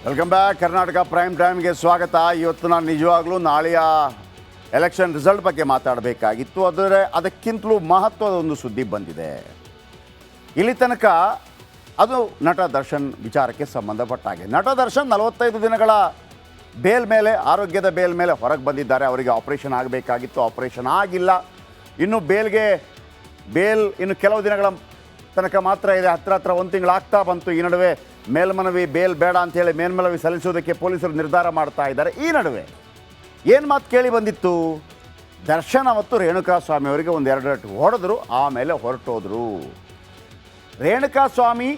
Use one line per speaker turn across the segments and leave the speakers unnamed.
Welcome back. Karnataka prime ಟೈಮ್ಗೆ ಸ್ವಾಗತ. ಇವತ್ತು ನಾನು ನಿಜವಾಗ್ಲೂ ನಾಳೆಯ ಎಲೆಕ್ಷನ್ ರಿಸಲ್ಟ್ ಬಗ್ಗೆ ಮಾತಾಡಬೇಕಾಗಿತ್ತು. ಅದಕ್ಕಿಂತಲೂ ಮಹತ್ವದ ಒಂದು ಸುದ್ದಿ ಬಂದಿದೆ. ಇಲ್ಲಿ ತನಕ ಅದು ನಟ ದರ್ಶನ್ ವಿಚಾರಕ್ಕೆ ಸಂಬಂಧಪಟ್ಟ ಹಾಗೆ. ನಟ ದರ್ಶನ್ 45 ದಿನಗಳ ಬೇಲ್ ಮೇಲೆ, ಆರೋಗ್ಯದ ಬೇಲ್ ಮೇಲೆ ಹೊರಗೆ ಬಂದಿದ್ದಾರೆ. ಅವರಿಗೆ ಆಪರೇಷನ್ ಆಗಬೇಕಾಗಿತ್ತು, ಆಪರೇಷನ್ ಆಗಿಲ್ಲ. ಇನ್ನು ಬೇಲ್ ಇನ್ನು ಕೆಲವು ದಿನಗಳ ತನಕ ಮಾತ್ರ ಇದೆ. ಹತ್ರ 1 ತಿಂಗಳಾಗ್ತಾ ಬಂತು. ಈ ನಡುವೆ ಮೇಲ್ಮನವಿ ಬೇಲ್ ಬೇಡ ಅಂಥೇಳಿ ಮೇಲ್ಮನವಿ ಸಲ್ಲಿಸೋದಕ್ಕೆ ಪೊಲೀಸರು ನಿರ್ಧಾರ ಮಾಡ್ತಾ ಇದ್ದಾರೆ. ಈ ನಡುವೆ ಏನು ಮಾತು ಕೇಳಿ ಬಂದಿತ್ತು? ದರ್ಶನ್ ಅವತ್ತು ರೇಣುಕಾಸ್ವಾಮಿ ಅವರಿಗೆ ಒಂದು 2 ರಟ್ಟು ಹೊಡೆದ್ರು, ಆಮೇಲೆ ಹೊರಟೋದ್ರು. ರೇಣುಕಾಸ್ವಾಮಿ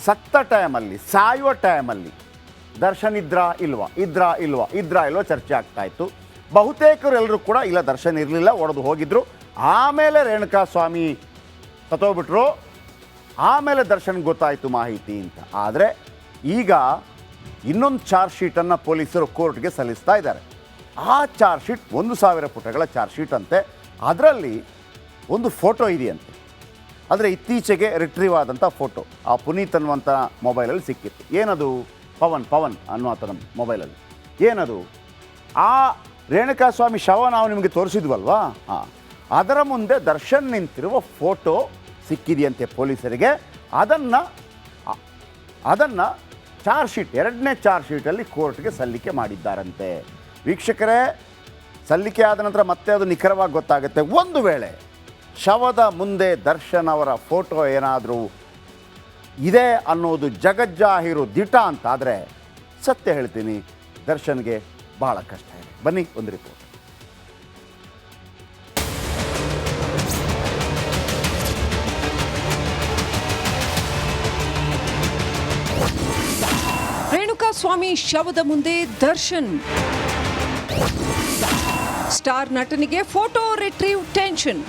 ಸತ್ತ ಟೈಮಲ್ಲಿ, ಸಾಯುವ ಟೈಮಲ್ಲಿ ದರ್ಶನ್ ಇದ್ರಾ ಇಲ್ವಾ ಚರ್ಚೆ ಆಗ್ತಾ ಇತ್ತು. ಬಹುತೇಕರು ಎಲ್ಲರೂ ಕೂಡ ಇಲ್ಲ, ದರ್ಶನ್ ಇರಲಿಲ್ಲ, ಹೊಡೆದು ಹೋಗಿದ್ರು. ಆಮೇಲೆ ರೇಣುಕಾಸ್ವಾಮಿ ಸತ್ತೋಗ್ಬಿಟ್ರು. ಆಮೇಲೆ ದರ್ಶನ್ ಗೊತ್ತಾಯಿತು ಮಾಹಿತಿ ಅಂತ. ಆದರೆ ಈಗ ಇನ್ನೊಂದು ಚಾರ್ಜ್ ಶೀಟನ್ನು ಪೊಲೀಸರು ಕೋರ್ಟ್ಗೆ ಸಲ್ಲಿಸ್ತಾ ಇದ್ದಾರೆ. ಆ ಚಾರ್ಜ್ ಶೀಟ್ 1000 ಪುಟಗಳ ಚಾರ್ಜ್ ಶೀಟ್ ಅಂತೆ. ಅದರಲ್ಲಿ ಒಂದು ಫೋಟೋ ಇದೆಯಂತೆ. ಆದರೆ ಇತ್ತೀಚೆಗೆ ರಿಟ್ರೀವ್ ಆದಂಥ ಫೋಟೋ ಆ ಪುನೀತ್ ಅನ್ನುವಂಥ ಮೊಬೈಲಲ್ಲಿ ಸಿಕ್ಕಿತ್ತು. ಏನದು? ಪವನ್ ಅನ್ನೋ ಆತನ ಮೊಬೈಲಲ್ಲಿ. ಏನದು? ಆ ರೇಣುಕಾಸ್ವಾಮಿ ಶವ ನಾವು ನಿಮಗೆ ತೋರಿಸಿದ್ವಲ್ವಾ, ಅದರ ಮುಂದೆ ದರ್ಶನ್ ನಿಂತಿರುವ ಫೋಟೋ ಸಿಕ್ಕಿದೆಯಂತೆ ಪೊಲೀಸರಿಗೆ. ಅದನ್ನು ಚಾರ್ಜ್ ಶೀಟ್, 2ನೇ ಚಾರ್ಜ್ ಶೀಟಲ್ಲಿ ಕೋರ್ಟ್ಗೆ ಸಲ್ಲಿಕೆ ಮಾಡಿದ್ದಾರಂತೆ. ವೀಕ್ಷಕರೇ, ಸಲ್ಲಿಕೆ ಆದ ನಂತರ ಮತ್ತೆ ಅದು ನಿಖರವಾಗಿ ಗೊತ್ತಾಗುತ್ತೆ. ಒಂದು ವೇಳೆ ಶವದ ಮುಂದೆ ದರ್ಶನ್ ಅವರ ಫೋಟೋ ಏನಾದರೂ ಇದೆ ಅನ್ನೋದು ಜಗಜ್ಜಾಹೀರು ದಿಟ ಅಂತಾದರೆ, ಸತ್ಯ ಹೇಳ್ತೀನಿ, ದರ್ಶನ್ಗೆ ಭಾಳ ಕಷ್ಟ ಇದೆ. ಬನ್ನಿ ಒಂದು ರಿಪೋರ್ಟ್.
ರೇಣುಕಾಸ್ವಾಮಿ ಶವದ ಮುಂದೆ ದರ್ಶನ್. ಸ್ಟಾರ್ ನಟನಿಗೆ ಫೋಟೋ ರಿಟ್ರೀವ್ ಟೆನ್ಷನ್.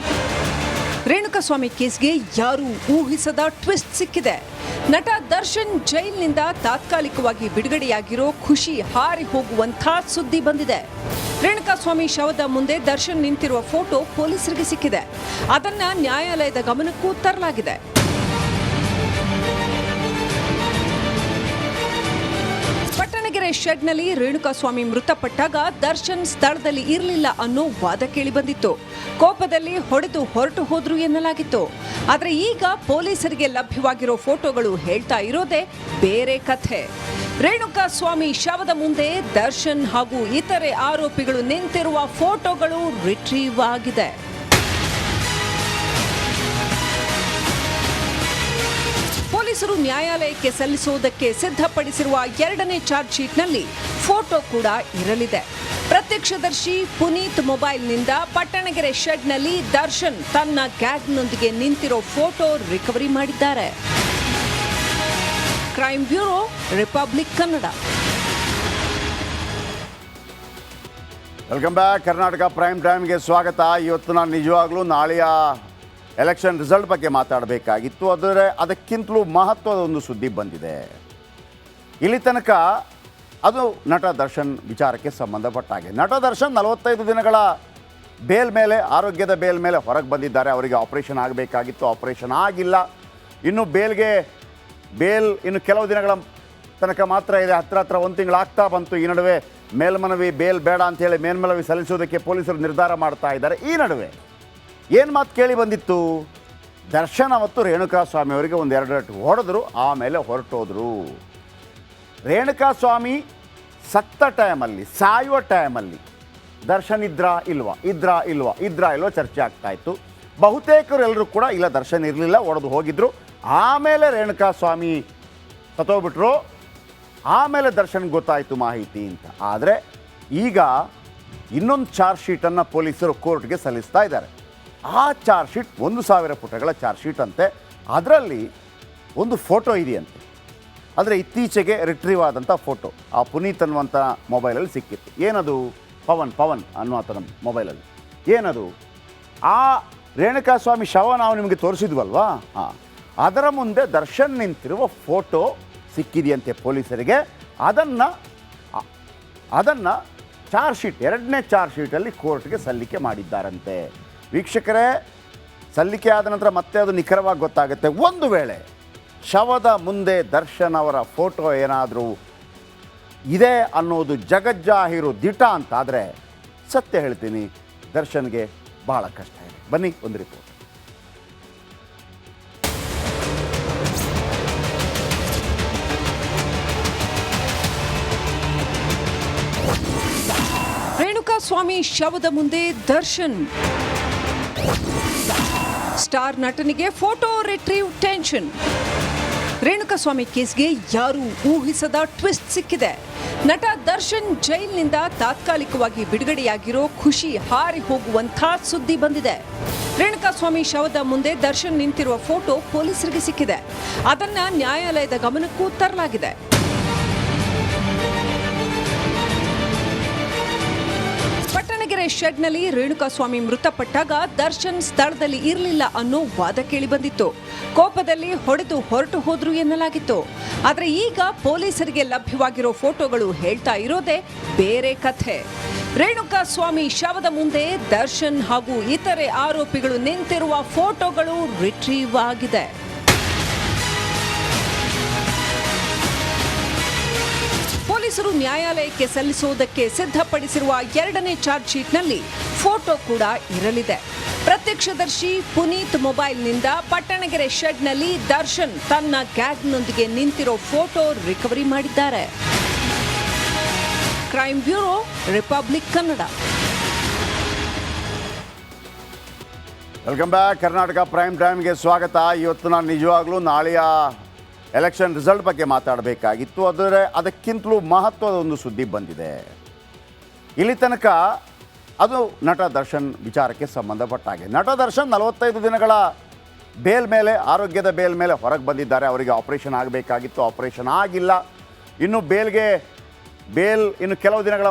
ರೇಣುಕಾಸ್ವಾಮಿ ಕೇಸ್ಗೆ ಯಾರೂ ಊಹಿಸದ ಟ್ವಿಸ್ಟ್ ಸಿಕ್ಕಿದೆ. ನಟ ದರ್ಶನ್ ಜೈಲಿನಿಂದ ತಾತ್ಕಾಲಿಕವಾಗಿ ಬಿಡುಗಡೆಯಾಗಿರೋ ಖುಷಿ ಹಾರಿ ಹೋಗುವಂಥ ಸುದ್ದಿ ಬಂದಿದೆ. ರೇಣುಕಾಸ್ವಾಮಿ ಶವದ ಮುಂದೆ ದರ್ಶನ್ ನಿಂತಿರುವ ಫೋಟೋ ಪೊಲೀಸರಿಗೆ ಸಿಕ್ಕಿದೆ. ಅದನ್ನ ನ್ಯಾಯಾಲಯದ ಗಮನಕ್ಕೂ ತರಲಾಗಿದೆ. ಪಟ್ಟಣಗೆರೆ ಶೆಡ್ನಲ್ಲಿ ರೇಣುಕಾಸ್ವಾಮಿ ಮೃತಪಟ್ಟಾಗ ದರ್ಶನ್ ಸ್ಥಳದಲ್ಲಿ ಇರಲಿಲ್ಲ ಅನ್ನೋ ವಾದ ಕೇಳಿ ಬಂದಿತ್ತು. ಕೋಪದಲ್ಲಿ ಹೊಡೆದು ಹೊರಟು ಹೋದ್ರು ಎನ್ನಲಾಗಿತ್ತು. ಆದರೆ ಈಗ ಪೊಲೀಸರಿಗೆ ಲಭ್ಯವಾಗಿರೋ ಫೋಟೋಗಳು ಹೇಳ್ತಾ ಇರೋದೇ ಬೇರೆ ಕಥೆ. ರೇಣುಕಾಸ್ವಾಮಿ ಶವದ ಮುಂದೆ ದರ್ಶನ್ ಹಾಗೂ ಇತರೆ ಆರೋಪಿಗಳು ನಿಂತಿರುವ ಫೋಟೋಗಳು ರಿಟ್ರೀವ್ ಆಗಿದೆ. ಪೊಲೀಸರು ನ್ಯಾಯಾಲಯಕ್ಕೆ ಸಲ್ಲಿಸುವುದಕ್ಕೆ ಸಿದ್ಧಪಡಿಸಿರುವ 2ನೇ ಚಾರ್ಜ್ ಶೀಟ್ನಲ್ಲಿ ಫೋಟೋ ಕೂಡ ಇರಲಿದೆ. ಪ್ರತ್ಯಕ್ಷದರ್ಶಿ ಪುನೀತ್ ಮೊಬೈಲ್ನಿಂದ ಪಟ್ಟಣಗೆರೆ ಶೆಡ್ನಲ್ಲಿ ದರ್ಶನ್ ತನ್ನ ಗ್ಯಾಗ್ನೊಂದಿಗೆ ನಿಂತಿರೋ ಫೋಟೋ ರಿಕವರಿ ಮಾಡಿದ್ದಾರೆ. Crime bureau, republic Kannada.
Welcome back. Karnataka prime ಟೈಮ್ಗೆ ಸ್ವಾಗತ. ಇವತ್ತು ನಾನು ನಿಜವಾಗ್ಲೂ ನಾಳೆಯ ಎಲೆಕ್ಷನ್ ರಿಸಲ್ಟ್ ಬಗ್ಗೆ ಮಾತಾಡಬೇಕಾಗಿತ್ತು. ಅದಕ್ಕಿಂತಲೂ ಮಹತ್ವದ ಒಂದು ಸುದ್ದಿ ಬಂದಿದೆ. ಇಲ್ಲಿ ತನಕ ಅದು ನಟ ದರ್ಶನ್ ವಿಚಾರಕ್ಕೆ ಸಂಬಂಧಪಟ್ಟ ಹಾಗೆ. ನಟ ದರ್ಶನ್ 45 ದಿನಗಳ ಬೇಲ್ ಮೇಲೆ, ಆರೋಗ್ಯದ ಬೇಲ್ ಮೇಲೆ ಹೊರಗೆ ಬಂದಿದ್ದಾರೆ. ಅವರಿಗೆ ಆಪರೇಷನ್ ಆಗಬೇಕಾಗಿತ್ತು, ಆಪರೇಷನ್ ಆಗಿಲ್ಲ. ಇನ್ನು ಬೇಲ್ ಇನ್ನು ಕೆಲವು ದಿನಗಳ ತನಕ ಮಾತ್ರ ಇದೆ. ಹತ್ರ 1 ತಿಂಗಳಾಗ್ತಾ ಬಂತು. ಈ ನಡುವೆ ಮೇಲ್ಮನವಿ ಬೇಲ್ ಬೇಡ ಅಂಥೇಳಿ ಮೇಲ್ಮನವಿ ಸಲ್ಲಿಸೋದಕ್ಕೆ ಪೊಲೀಸರು ನಿರ್ಧಾರ ಮಾಡ್ತಾ ಇದ್ದಾರೆ. ಈ ನಡುವೆ ಏನು ಮಾತು ಕೇಳಿ ಬಂದಿತ್ತು? ದರ್ಶನ್ ಅವತ್ತು ರೇಣುಕಾಸ್ವಾಮಿ ಅವರಿಗೆ ಒಂದು 2 ರಟ್ಟು ಹೊಡೆದ್ರು, ಆಮೇಲೆ ಹೊರಟೋದ್ರು. ರೇಣುಕಾಸ್ವಾಮಿ ಸತ್ತ ಟೈಮಲ್ಲಿ, ಸಾಯುವ ಟೈಮಲ್ಲಿ ದರ್ಶನ್ ಇದ್ರಾ ಇಲ್ವಾ ಚರ್ಚೆ ಆಗ್ತಾ ಇತ್ತು. ಬಹುತೇಕರು ಎಲ್ಲರೂ ಕೂಡ ಇಲ್ಲ, ದರ್ಶನ್ ಇರಲಿಲ್ಲ, ಹೊಡೆದು ಹೋಗಿದ್ರು. ಆಮೇಲೆ ರೇಣುಕಾಸ್ವಾಮಿ ಸತ್ತೋಗ್ಬಿಟ್ರು. ಆಮೇಲೆ ದರ್ಶನ್ ಗೊತ್ತಾಯಿತು ಮಾಹಿತಿ ಅಂತ. ಆದರೆ ಈಗ ಇನ್ನೊಂದು ಚಾರ್ಜ್ ಶೀಟನ್ನು ಪೊಲೀಸರು ಕೋರ್ಟ್ಗೆ ಸಲ್ಲಿಸ್ತಾ ಇದ್ದಾರೆ. ಆ ಚಾರ್ಜ್ ಶೀಟ್ 1000 ಪುಟಗಳ ಚಾರ್ಜ್ ಶೀಟ್ ಅಂತೆ. ಅದರಲ್ಲಿ ಒಂದು ಫೋಟೋ ಇದೆಯಂತೆ. ಆದರೆ ಇತ್ತೀಚೆಗೆ ರಿಟ್ರೀವ್ ಆದಂಥ ಫೋಟೋ ಆ ಪುನೀತ್ ಅನ್ನುವಂಥ ಮೊಬೈಲಲ್ಲಿ ಸಿಕ್ಕಿತ್ತು. ಏನದು? ಪವನ್ ಅನ್ನೋ ಆತನ ಮೊಬೈಲಲ್ಲಿ. ಏನದು? ಆ ರೇಣುಕಾಸ್ವಾಮಿ ಶವ ನಾವು ನಿಮಗೆ ತೋರಿಸಿದ್ವಲ್ವಾ, ಅದರ ಮುಂದೆ ದರ್ಶನ್ ನಿಂತಿರುವ ಫೋಟೋ ಸಿಕ್ಕಿದೆಯಂತೆ ಪೊಲೀಸರಿಗೆ. ಅದನ್ನು ಚಾರ್ಜ್ ಶೀಟ್, 2ನೇ ಚಾರ್ಜ್ ಶೀಟಲ್ಲಿ ಕೋರ್ಟ್ಗೆ ಸಲ್ಲಿಕೆ ಮಾಡಿದ್ದಾರಂತೆ. ವೀಕ್ಷಕರೇ, ಸಲ್ಲಿಕೆ ಆದ ನಂತರ ಮತ್ತೆ ಅದು ನಿಖರವಾಗಿ ಗೊತ್ತಾಗುತ್ತೆ. ಒಂದು ವೇಳೆ ಶವದ ಮುಂದೆ ದರ್ಶನ್ ಅವರ ಫೋಟೋ ಏನಾದರೂ ಇದೆ ಅನ್ನೋದು ಜಗಜ್ಜಾಹೀರು ದಿಟ ಅಂತಾದರೆ ಸತ್ಯ ಹೇಳ್ತೀನಿ, ದರ್ಶನ್ಗೆ ಭಾಳ ಕಷ್ಟ ಇದೆ. ಬನ್ನಿ ಒಂದು ರಿಪೋರ್ಟ್.
ರೇಣುಕಾಸ್ವಾಮಿ ಶವದ ಮುಂದೆ ದರ್ಶನ್. ಸ್ಟಾರ್ ನಟನಿಗೆ ಫೋಟೋ ರಿಟ್ರೀವ್ ಟೆನ್ಷನ್. ರೇಣುಕಾಸ್ವಾಮಿ ಕೇಸ್ಗೆ ಯಾರೂ ಊಹಿಸದ ಟ್ವಿಸ್ಟ್ ಸಿಕ್ಕಿದೆ. ನಟ ದರ್ಶನ್ ಜೈಲಿನಿಂದ ತಾತ್ಕಾಲಿಕವಾಗಿ ಬಿಡುಗಡೆಯಾಗಿರೋ ಖುಷಿ ಹಾರಿ ಹೋಗುವಂಥ ಸುದ್ದಿ ಬಂದಿದೆ. ರೇಣುಕಾಸ್ವಾಮಿ ಶವದ ಮುಂದೆ ದರ್ಶನ್ ನಿಂತಿರುವ ಫೋಟೋ ಪೊಲೀಸರಿಗೆ ಸಿಕ್ಕಿದೆ. ಅದನ್ನ ನ್ಯಾಯಾಲಯದ ಗಮನಕ್ಕೂ ತರಲಾಗಿದೆ. ಪಟ್ಟಣಗೆರೆ ಶೆಡ್ನಲ್ಲಿ ರೇಣುಕಾಸ್ವಾಮಿ ಮೃತಪಟ್ಟಾಗ ದರ್ಶನ್ ಸ್ಥಳದಲ್ಲಿ ಇರಲಿಲ್ಲ ಅನ್ನೋ ವಾದ ಕೇಳಿಬಂದಿತ್ತು. ಕೋಪದಲ್ಲಿ ಹೊಡೆದು ಹೊರಟು ಹೋದ್ರು ಎನ್ನಲಾಗಿತ್ತು. ಆದರೆ ಈಗ ಪೊಲೀಸರಿಗೆ ಲಭ್ಯವಾಗಿರೋ ಫೋಟೋಗಳು ಹೇಳ್ತಾ ಇರೋದೇ ಬೇರೆ ಕಥೆ. ರೇಣುಕಾಸ್ವಾಮಿ ಶವದ ಮುಂದೆ ದರ್ಶನ್ ಹಾಗೂ ಇತರೆ ಆರೋಪಿಗಳು ನಿಂತಿರುವ ಫೋಟೋಗಳು ರಿಟ್ರೀವ್ ಆಗಿದೆ. ಪೊಲೀಸರು ನ್ಯಾಯಾಲಯಕ್ಕೆ ಸಲ್ಲಿಸುವುದಕ್ಕೆ ಸಿದ್ಧಪಡಿಸಿರುವ 2ನೇ ಚಾರ್ಜ್ ಶೀಟ್ನಲ್ಲಿ ಫೋಟೋ ಕೂಡ ಇರಲಿದೆ. ಪ್ರತ್ಯಕ್ಷದರ್ಶಿ ಪುನೀತ್ ಮೊಬೈಲ್ನಿಂದ ಪಟ್ಟಣಗೆರೆ ಶೆಡ್ನಲ್ಲಿ ದರ್ಶನ್ ತನ್ನ ಗ್ಯಾಗ್ನೊಂದಿಗೆ ನಿಂತಿರೋ ಫೋಟೋ ರಿಕವರಿ ಮಾಡಿದ್ದಾರೆ. Crime bureau, republic Kannada.
Welcome back. Karnataka prime ಟೈಮ್ಗೆ ಸ್ವಾಗತ. ಇವತ್ತು ನಾನು ನಿಜವಾಗ್ಲೂ ನಾಳೆಯ ಎಲೆಕ್ಷನ್ ರಿಸಲ್ಟ್ ಬಗ್ಗೆ ಮಾತಾಡಬೇಕಾಗಿತ್ತು. ಅದಕ್ಕಿಂತಲೂ ಮಹತ್ವದ ಒಂದು ಸುದ್ದಿ ಬಂದಿದೆ. ಇಲ್ಲಿ ತನಕ ಅದು ನಟ ದರ್ಶನ್ ವಿಚಾರಕ್ಕೆ ಸಂಬಂಧಪಟ್ಟ ಹಾಗೆ. ನಟ ದರ್ಶನ್ 45 ದಿನಗಳ ಬೇಲ್ ಮೇಲೆ, ಆರೋಗ್ಯದ ಬೇಲ್ ಮೇಲೆ ಹೊರಗೆ ಬಂದಿದ್ದಾರೆ. ಅವರಿಗೆ ಆಪರೇಷನ್ ಆಗಬೇಕಾಗಿತ್ತು, ಆಪರೇಷನ್ ಆಗಿಲ್ಲ. ಇನ್ನು ಬೇಲ್ ಇನ್ನು ಕೆಲವು ದಿನಗಳ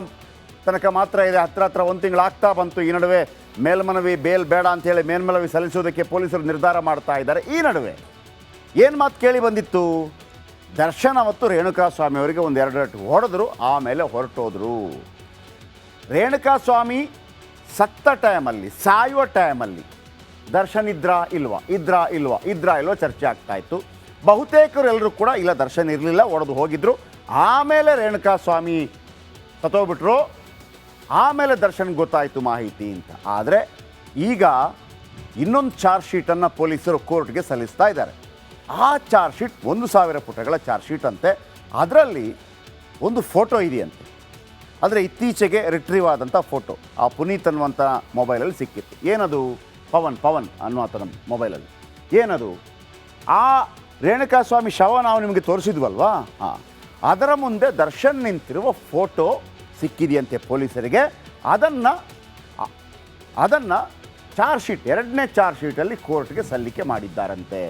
ತನಕ ಮಾತ್ರ ಇದೆ. ಹತ್ರ 1 ತಿಂಗಳಾಗ್ತಾ ಬಂತು. ಈ ನಡುವೆ ಮೇಲ್ಮನವಿ ಬೇಲ್ ಬೇಡ ಅಂಥೇಳಿ ಮೇಲ್ಮನವಿ ಸಲ್ಲಿಸೋದಕ್ಕೆ ಪೊಲೀಸರು ನಿರ್ಧಾರ ಮಾಡ್ತಾ ಇದ್ದಾರೆ. ಈ ನಡುವೆ ಏನು ಮಾತು ಕೇಳಿ ಬಂದಿತ್ತು? ದರ್ಶನ್ ಅವತ್ತು ರೇಣುಕಾಸ್ವಾಮಿ ಅವರಿಗೆ 1-2 ಏಟು ಹೊಡೆದ್ರು, ಆಮೇಲೆ ಹೊರಟೋದ್ರು. ರೇಣುಕಾಸ್ವಾಮಿ ಸತ್ತ ಟೈಮಲ್ಲಿ, ಸಾಯುವ ಟೈಮಲ್ಲಿ ದರ್ಶನ್ ಇದ್ರಾ ಇಲ್ವಾ ಚರ್ಚೆ ಆಗ್ತಾ ಇತ್ತು. ಬಹುತೇಕರು ಎಲ್ಲರೂ ಕೂಡ ಇಲ್ಲ, ದರ್ಶನ್ ಇರಲಿಲ್ಲ, ಹೊಡೆದು ಹೋಗಿದ್ರು. ಆಮೇಲೆ ರೇಣುಕಾಸ್ವಾಮಿ ಸತ್ತೋಗ್ಬಿಟ್ರು. ಆಮೇಲೆ ದರ್ಶನ್ ಗೊತ್ತಾಯಿತು ಮಾಹಿತಿ ಅಂತ. ಆದರೆ ಈಗ ಇನ್ನೊಂದು ಚಾರ್ಜ್ ಶೀಟನ್ನು ಪೊಲೀಸರು ಕೋರ್ಟ್ಗೆ ಸಲ್ಲಿಸ್ತಾ ಇದ್ದಾರೆ. ಆ ಚಾರ್ಜ್ ಶೀಟ್ 1000 ಪುಟಗಳ ಚಾರ್ಜ್ ಶೀಟ್ ಅಂತೆ. ಅದರಲ್ಲಿ ಒಂದು ಫೋಟೋ ಇದೆಯಂತೆ. ಆದರೆ ಇತ್ತೀಚೆಗೆ ರಿಟ್ರೀವ್ ಆದಂಥ ಫೋಟೋ ಆ ಪುನೀತ್ ಅನ್ನುವಂಥ ಮೊಬೈಲಲ್ಲಿ ಸಿಕ್ಕಿತ್ತು. ಏನದು? ಪವನ್ ಅನ್ನುವಂಥ ಮೊಬೈಲಲ್ಲಿ ಏನದು? ಆ ರೇಣುಕಾಸ್ವಾಮಿ ಶವ ನಾವು ನಿಮಗೆ ತೋರಿಸಿದ್ವಲ್ವಾ, ಅದರ ಮುಂದೆ ದರ್ಶನ್ ನಿಂತಿರುವ ಫೋಟೋ ಸಿಕ್ಕಿದೆಯಂತೆ ಪೊಲೀಸರಿಗೆ. ಅದನ್ನು ಚಾರ್ಜ್ ಶೀಟ್, 2ನೇ ಚಾರ್ಜ್ ಶೀಟಲ್ಲಿ ಕೋರ್ಟ್ಗೆ ಸಲ್ಲಿಕೆ ಮಾಡಿದ್ದಾರಂತೆ.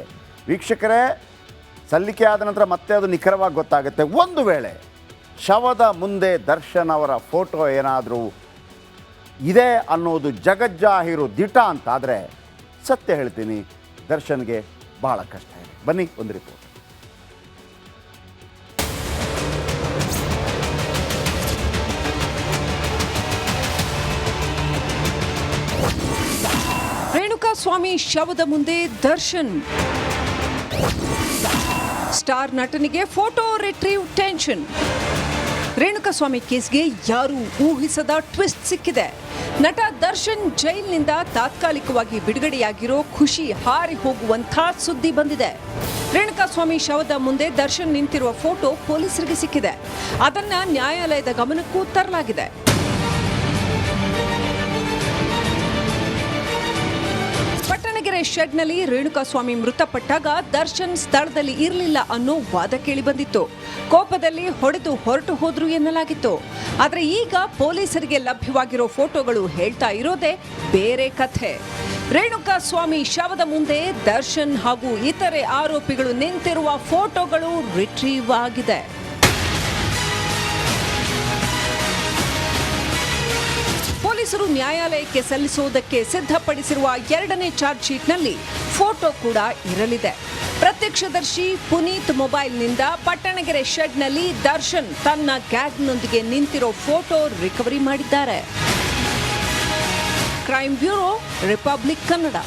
ವೀಕ್ಷಕರೇ, ಸಲ್ಲಿಕೆ ಆದ ನಂತರ ಮತ್ತೆ ಅದು ನಿಖರವಾಗಿ ಗೊತ್ತಾಗುತ್ತೆ. ಒಂದು ವೇಳೆ ಶವದ ಮುಂದೆ ದರ್ಶನ್ ಅವರ ಫೋಟೋ ಏನಾದರೂ ಇದೆ ಅನ್ನೋದು ಜಗಜ್ಜಾಹೀರು ದಿಟ ಅಂತಾದರೆ ಸತ್ಯ ಹೇಳ್ತೀನಿ, ದರ್ಶನ್ಗೆ ಭಾಳ ಕಷ್ಟ ಇದೆ. ಬನ್ನಿ ಒಂದು ರಿಪೋರ್ಟ್.
ರೇಣುಕಾಸ್ವಾಮಿ ಶವದ ಮುಂದೆ ದರ್ಶನ್. ಸ್ಟಾರ್ ನಟನಿಗೆ ಫೋಟೋ ರಿಟ್ರೀವ್ ಟೆನ್ಷನ್. ರೇಣುಕಾಸ್ವಾಮಿ ಕೇಸ್ಗೆ ಯಾರೂ ಊಹಿಸದ ಟ್ವಿಸ್ಟ್ ಸಿಕ್ಕಿದೆ. ನಟ ದರ್ಶನ್ ಜೈಲಿನಿಂದ ತಾತ್ಕಾಲಿಕವಾಗಿ ಬಿಡುಗಡೆಯಾಗಿರೋ ಖುಷಿ ಹಾರಿ ಹೋಗುವಂಥ ಸುದ್ದಿ ಬಂದಿದೆ. ರೇಣುಕಾಸ್ವಾಮಿ ಶವದ ಮುಂದೆ ದರ್ಶನ್ ನಿಂತಿರುವ ಫೋಟೋ ಪೊಲೀಸರಿಗೆ ಸಿಕ್ಕಿದೆ. ಅದನ್ನ ನ್ಯಾಯಾಲಯದ ಗಮನಕ್ಕೂ ತರಲಾಗಿದೆ. ಪಟ್ಟಣಗೆರೆ ಶೆಡ್ನಲ್ಲಿ ರೇಣುಕಾಸ್ವಾಮಿ ಮೃತಪಟ್ಟಾಗ ದರ್ಶನ್ ಸ್ಥಳದಲ್ಲಿ ಇರಲಿಲ್ಲ ಅನ್ನೋ ವಾದ ಕೇಳಿಬಂದಿತ್ತು. ಕೋಪದಲ್ಲಿ ಹೊಡೆದು ಹೊರಟು ಹೋದ್ರು ಎನ್ನಲಾಗಿತ್ತು. ಆದರೆ ಈಗ ಪೊಲೀಸರಿಗೆ ಲಭ್ಯವಾಗಿರೋ ಫೋಟೋಗಳು ಹೇಳ್ತಾ ಇರೋದೇ ಬೇರೆ ಕಥೆ. ರೇಣುಕಾಸ್ವಾಮಿ ಶವದ ಮುಂದೆ ದರ್ಶನ್ ಹಾಗೂ ಇತರೆ ಆರೋಪಿಗಳು ನಿಂತಿರುವ ಫೋಟೋಗಳು ರಿಟ್ರೀವ್ ಆಗಿದೆ. ಪೊಲೀಸರು ನ್ಯಾಯಾಲಯಕ್ಕೆ ಸಲ್ಲಿಸುವುದಕ್ಕೆ ಸಿದ್ಧಪಡಿಸಿರುವ 2ನೇ ಚಾರ್ಜ್ ಶೀಟ್ನಲ್ಲಿ ಫೋಟೋ ಕೂಡ ಇರಲಿದೆ. ಪ್ರತ್ಯಕ್ಷದರ್ಶಿ ಪುನೀತ್ ಮೊಬೈಲ್ನಿಂದ ಪಟ್ಟಣಗೆರೆ ಶೆಡ್ನಲ್ಲಿ ದರ್ಶನ್ ತನ್ನ ಗ್ಯಾಗ್ನೊಂದಿಗೆ ನಿಂತಿರೋ ಫೋಟೋ ರಿಕವರಿ ಮಾಡಿದ್ದಾರೆ. Crime bureau, republic Kannada.